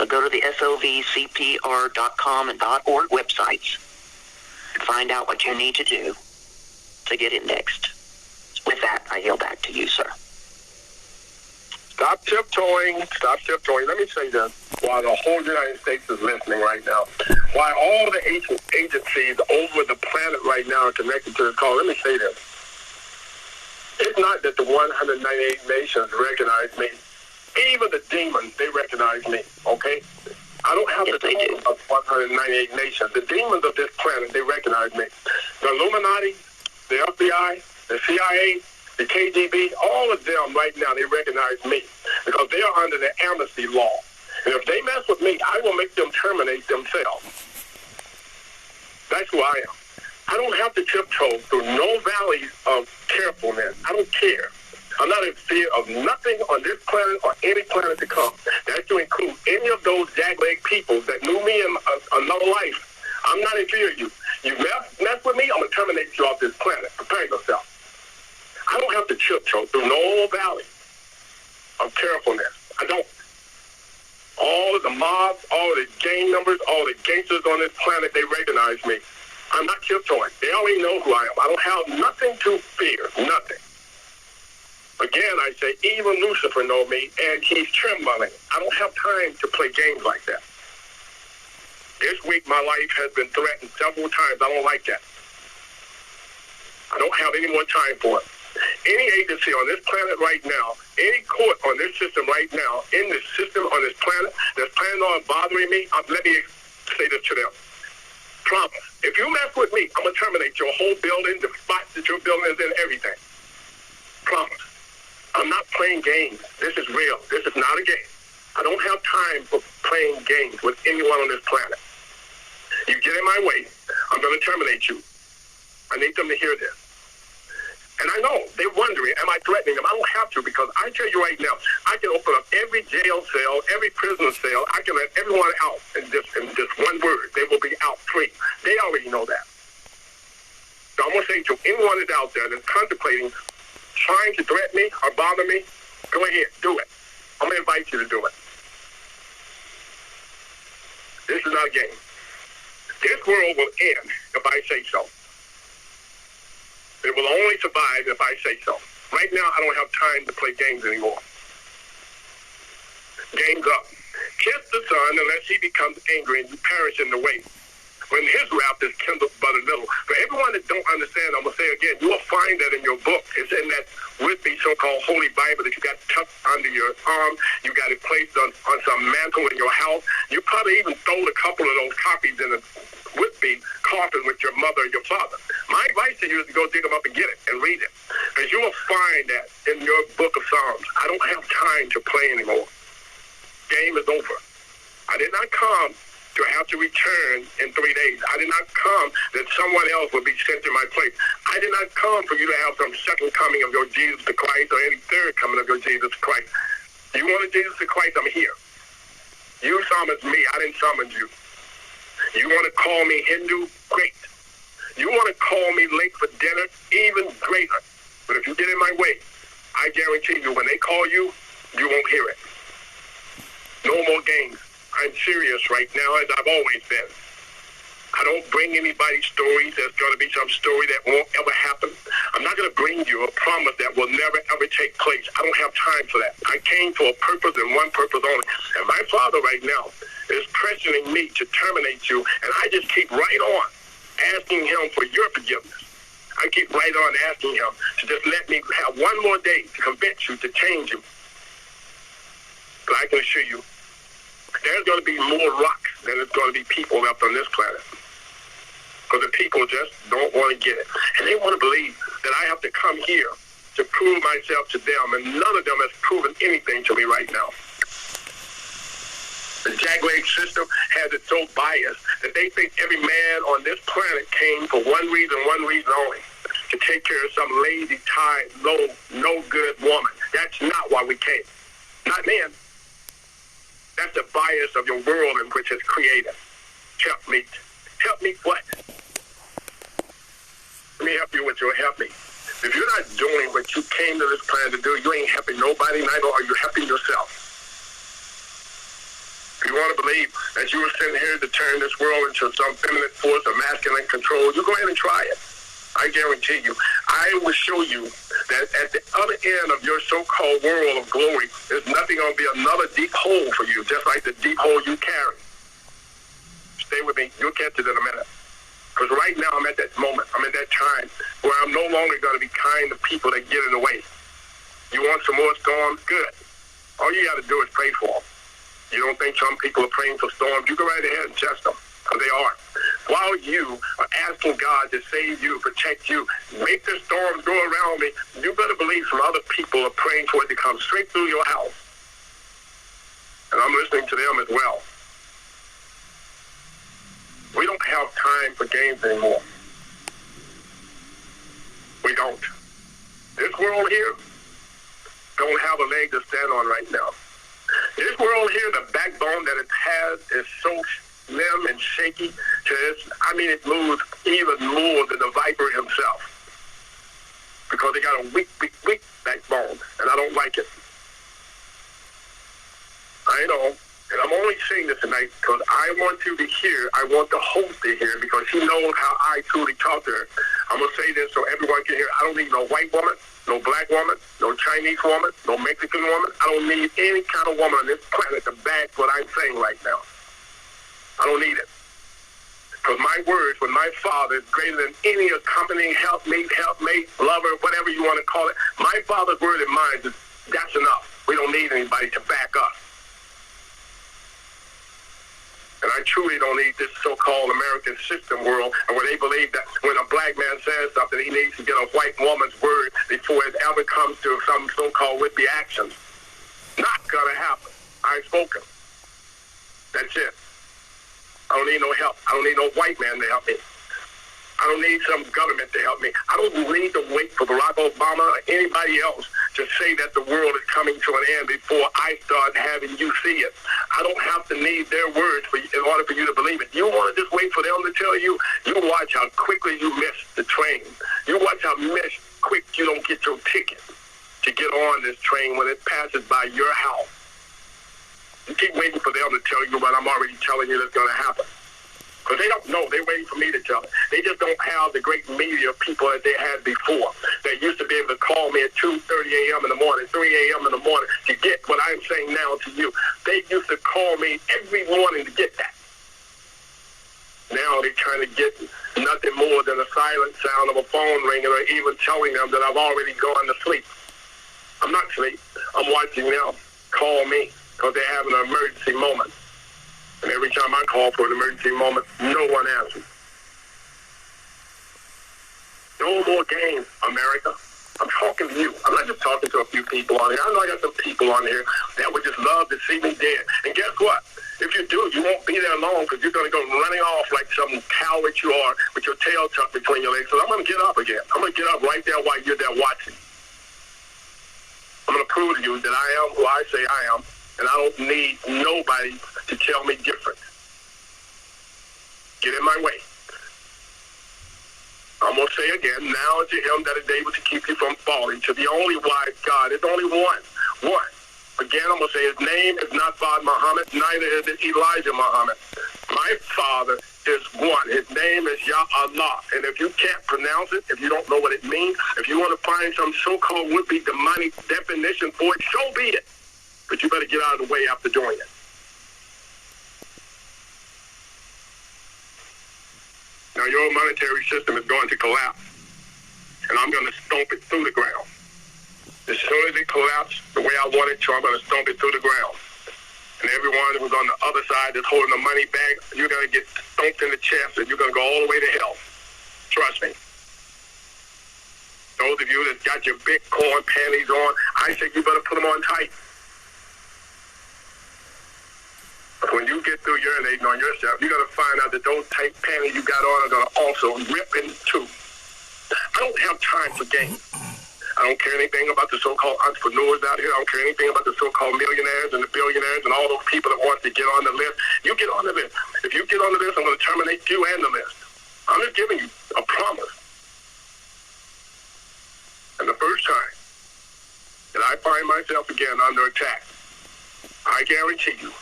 So go to the SOVCPR.com and .org websites and find out what you need to do to get indexed. With that, I yield back to you, sir. Stop tiptoeing. Stop tiptoeing. Let me say this while the whole United States is listening right now. While all the agencies over the planet right now are connected to this call, let me say this. It's not that the 198 nations recognize me. Even the demons, they recognize me, okay? I don't have the name of 198 nations. The demons of this planet, they recognize me. The Illuminati, the FBI, the CIA, the KGB, all of them right now, they recognize me because they are under the amnesty law. And if they mess with me, I will make them terminate themselves. That's who I am. I don't have to tiptoe through no valleys of carefulness. I don't care. I'm not in fear of nothing on this planet or any planet to come. That's to include any of those jackleg people that knew me in another life. I'm not in fear of you. You mess with me, I'm going to terminate you off this planet. Prepare yourself. I don't have to tiptoe through no valley of carefulness. I don't. All of the mobs, all of the gang numbers, all the gangsters on this planet, they recognize me. I'm not tiptoeing. They already know who I am. I don't have nothing to fear. Nothing. Again, I say, even Lucifer knows me, and he's trembling. I don't have time to play games like that. This week, my life has been threatened several times. I don't like that. I don't have any more time for it. Any agency on this planet right now, any court on this system right now, in this system on this planet that's planning on bothering me, let me say this to them. Promise. If you mess with me, I'm going to terminate your whole building, the spots that your building is in, everything. Promise. I'm not playing games. This is real. This is not a game. I don't have time for playing games with anyone on this planet. You get in my way, I'm going to terminate you. I need them to hear this. And I know, they're wondering, am I threatening them? I don't have to, because I tell you right now, I can open up every jail cell, every prison cell. I can let everyone out in just one word. They will be out free. They already know that. So I'm going to say to anyone that's out there that's contemplating trying to threaten me or bother me, go ahead, do it. I'm going to invite you to do it. This is not a game. This world will end if I say so. It will only survive if I say so. Right now, I don't have time to play games anymore. Game's up. Kiss the son unless he becomes angry and you perish in the way. When his wrath is kindled but a little. For everyone that don't understand, I'm going to say again, you will find that in your book. It's in that would-be so-called Holy Bible that you got tucked under your arm. You got it placed on some mantle in your house. You probably even stole a couple of those copies in a would-be coffin with your mother or your father. My advice to you is to go dig them up and get it and read it. Because you will find that in your book of Psalms. I don't have time to play anymore. Game is over. I did not come to have to return in 3 days. I did not come that someone else would be sent to my place. I did not come for you to have some second coming of your Jesus the Christ or any third coming of your Jesus Christ. You wanted Jesus the Christ, I'm here. You summoned me, I didn't summon you. You want to call me Hindu? Great. You want to call me late for dinner? Even greater. But if you get in my way, I guarantee you when they call you, you won't hear it. No more games. I'm serious right now, as I've always been. I don't bring anybody stories. There's going to be some story that won't ever happen. I'm not going to bring you a promise that will never, ever take place. I don't have time for that. I came for a purpose and one purpose only. And my Father right now is pressuring me to terminate you, and I just keep right on asking him for your forgiveness. I keep right on asking him to just let me have one more day to convince you, to change you. But I can assure you, there's going to be more rocks than there's going to be people left on this planet. Because the people just don't want to get it. And they want to believe that I have to come here to prove myself to them, and none of them has proven anything to me right now. The jackleg system has it so biased that they think every man on this planet came for one reason only, to take care of some lazy, tired, no good woman. That's not why we came. Not men. That's the bias of your world in which it's created. Help me. Help me what? Let me help you with your help me. If you're not doing what you came to this planet to do, you ain't helping nobody, neither are you helping yourself. If you want to believe that you were sent here to turn this world into some feminine force or masculine control, you go ahead and try it. I guarantee you. I will show you that at the other end of your so-called world of glory, there's nothing going to be another deep hole for you, just like the deep hole you carry. Stay with me. You'll catch it in a minute. Because right now I'm at that moment. I'm at that time where I'm no longer going to be kind to people that get in the way. You want some more storms? Good. All you got to do is pray for them. You don't think some people are praying for storms? You go right ahead and test them, because they are. While you are asking God to save you, protect you, make the storms go around me, you better believe some other people are praying for it to come straight through your house. And I'm listening to them as well. We don't have time for games anymore. We don't. This world here don't have a leg to stand on right now. This world here, the backbone that it has is so slim and shaky to it moves even more than the viper himself. Because they got a weak backbone, and I don't like it. I know, and I'm only saying this tonight because I want you to hear, I want the host to hear, because she knows how I truly talk to her. I'm going to say this so everyone can hear. I don't need no white woman, no black woman, no Chinese woman, no Mexican woman. I don't need any kind of woman on this planet to back what I'm saying right now. I don't need it. Because my words with my Father is greater than any accompanying helpmate, lover, whatever you want to call it. My Father's word and mine, that's enough. We don't need anybody to back us. And I truly don't need this so-called American system world, and where they believe that when a black man says something, he needs to get a white woman's word before it ever comes to some so-called would-be actions. Not gonna happen. I've spoken. That's it. I don't need no help. I don't need no white man to help me. I don't need some government to help me. I don't need to wait for Barack Obama or anybody else to say that the world is coming to an end before I start having you see it. I don't have to need their words in order for you to believe it. You want to just wait for them to tell you? You watch how quickly you miss the train. You watch how quick you don't get your ticket to get on this train when it passes by your house. You keep waiting for them to tell you what I'm already telling you that's going to happen. Because they don't know. They're waiting for me to tell them. They just don't have the great media people that they had before. They used to be able to call me at 2:30 a.m. in the morning, 3 a.m. in the morning to get what I'm saying now to you. They used to call me every morning to get that. Now they're trying to get nothing more than a silent sound of a phone ringing or even telling them that I've already gone to sleep. I'm not asleep. I'm watching them call me because they're having an emergency moment. And every time I call for an emergency moment, no one answers. No more games, America. I'm talking to you. I'm not just talking to a few people on here. I know I got some people on here that would just love to see me dead. And guess what? If you do, you won't be there long because you're going to go running off like some coward you are with your tail tucked between your legs. So I'm going to get up again. I'm going to get up right there while you're there watching. I'm going to prove to you that I am who I say I am. And I don't need nobody to tell me different. Get in my way. I'm going to say again, now to him that is able to keep you from falling, to the only wise God. There's only one. One. Again, I'm going to say his name is not Father Muhammad, neither is it Elijah Muhammad. My Father is one. His name is YAHALLAH. And if you can't pronounce it, if you don't know what it means, if you want to find some so-called would-be demonic definition for it, so be it. But you better get out of the way after doing it. Now, your monetary system is going to collapse, and I'm going to stomp it through the ground. As soon as it collapses the way I want it to, I'm going to stomp it through the ground. And everyone who's on the other side that's holding the money bag, you're going to get stomped in the chest, and you're going to go all the way to hell. Trust me. Those of you that got your big corn panties on, I say you better put them on tight. When you get through urinating on yourself, you're going to find out that those tight panties you got on are going to also rip in two. I don't have time for games. I don't care anything about the so-called entrepreneurs out here. I don't care anything about the so-called millionaires and the billionaires and all those people that want to get on the list. You get on the list. If you get on the list, I'm going to terminate you and the list. I'm just giving you a promise. And the first time that I find myself again under attack, I guarantee you,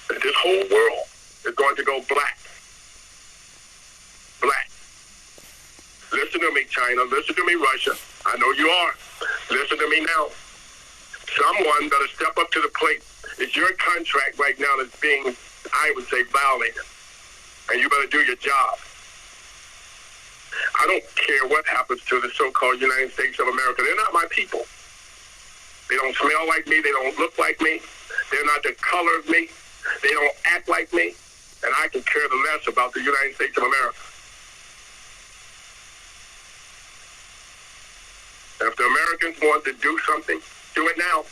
that this whole world is going to go black. Black. Listen to me, China. Listen to me, Russia. I know you are. Listen to me now. Someone better step up to the plate. It's your contract right now that's being, I would say, violated. And you better do your job. I don't care what happens to the so-called United States of America. They're not my people. They don't smell like me. They don't look like me. They're not the color of me. They don't act like me. And I can care less about the United States of America. And if the Americans want to do something, do it now.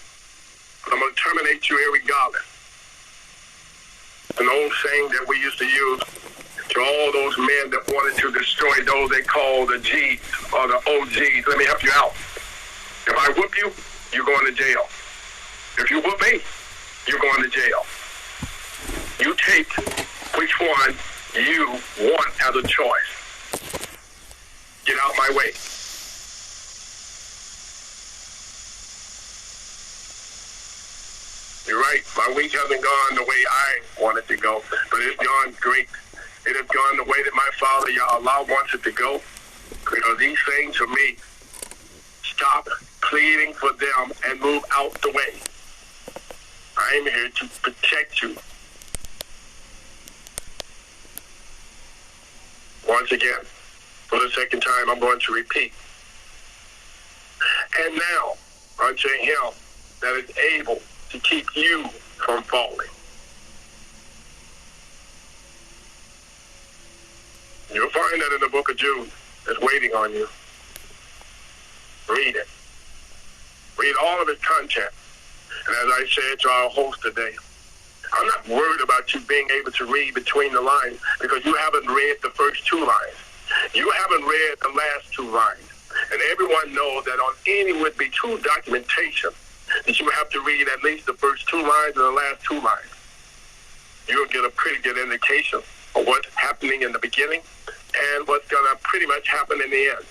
But I'm going to terminate you irregardless. An old saying that we used to use to all those men that wanted to destroy those they call the G's or the OGs. Let me help you out. If I whoop you, you're going to jail. If you whoop me, you're going to jail. You take which one you want as a choice. Get out my way. You're right. My week hasn't gone the way I want it to go, but it's gone great. It has gone the way that my Father, YAHALLAH, wants it to go, because he's saying to me, stop pleading for them and move out the way. I am here to protect you. Once again, for the second time, I'm going to repeat. And now, unto him that is able to keep you from falling. You'll find that in the book of Jude. It's waiting on you. Read it. Read all of its content. And as I said to our host today, I'm not worried about you being able to read between the lines, because you haven't read the first two lines. You haven't read the last two lines. And everyone knows that on any would-be true documentation, that you have to read at least the first two lines and the last two lines. You'll get a pretty good indication of what's happening in the beginning and what's going to pretty much happen in the end.